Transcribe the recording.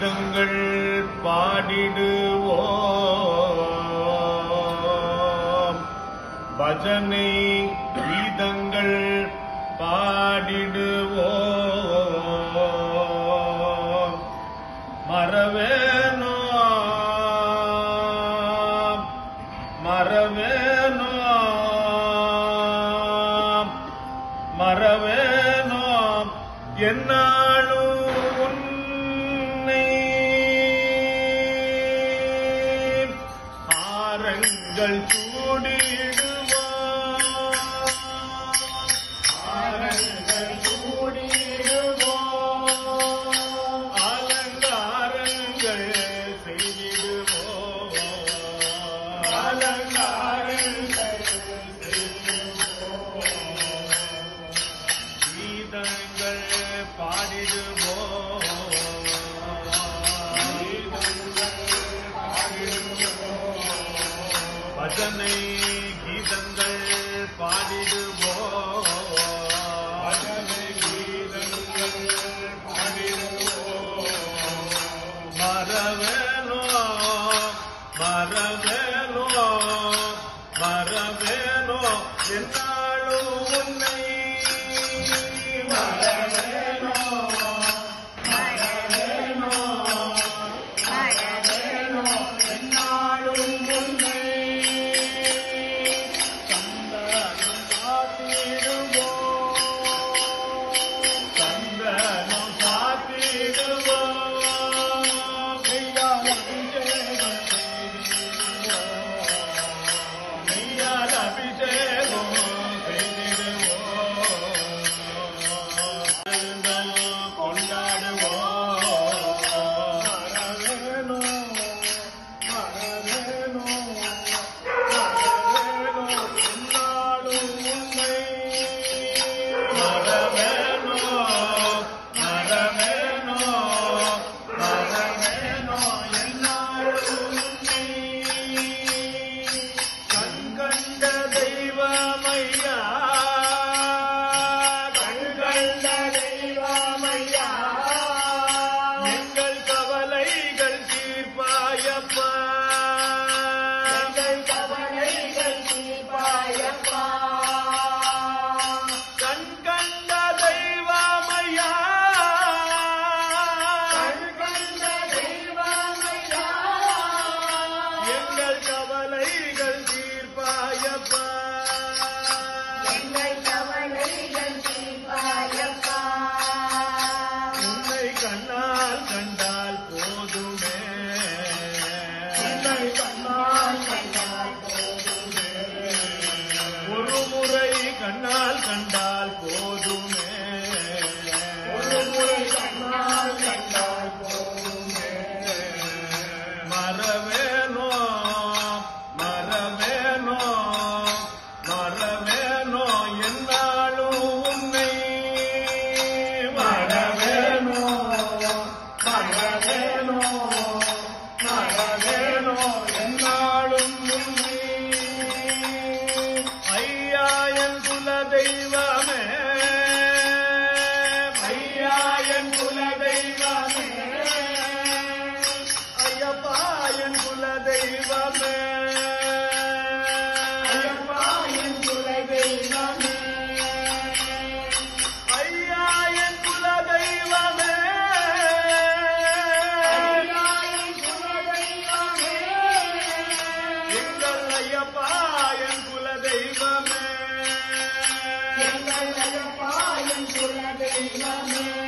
கீதங்கள் பாடிடுவோம் பஜனை கீதங்கள் பாடிடுவோம் மறவேனோ மறவேனோ மறவேனோ என்னாலும் உன்னை ஆரங்கள் சூடிடுவோம் ஆரங்கள் சூடிடுவோம் அலங்காரங்கள் செய்திடுவோம் அலங்காரங்கள் செய்திடுவோம் கீதங்கள் பாடிடுவோம் பஜனை கீதங்கள் பாடிடுவோம் பஜனை கீதங்கள் பாடிடுவோம் மறவேனோ மறவேனோ மறவேனோ என்னாலும் உன்னை மறவேனோ மறவேனோ மறவேனோ என்னாலும் உன்னை சந்தனம் சாத்திடுவோம் சந்தனம் சாத்திடுவோம் மெய்யால் அபிஷேகம் செய்திடுவோம் மெய்யால் அபிஷேகம் கண்ணால் கண்டால் போதுமே ஒரு முறை கண்ணால் கண்டால் போதுமே மறவேனோ மறவேனோ மறவேனோ என்னாலும் உன்னை மறவேனோ மறவேனோ மறவேனோ என்னாலும் உன்னை ஐயா என் குல தெய்வமே ஐயா என் குல தெய்வமே ஐயப்பா என் குல தெய்வமே ஐயப்பா என் குல தெய்வமே ஐயா என் குல தெய்வமே ஐயா என் குல தெய்வமே எங்கள் ஐயப்பா என் குல தெய்வமே எங்கள் ஐயப்பா என் குல தெய்வமே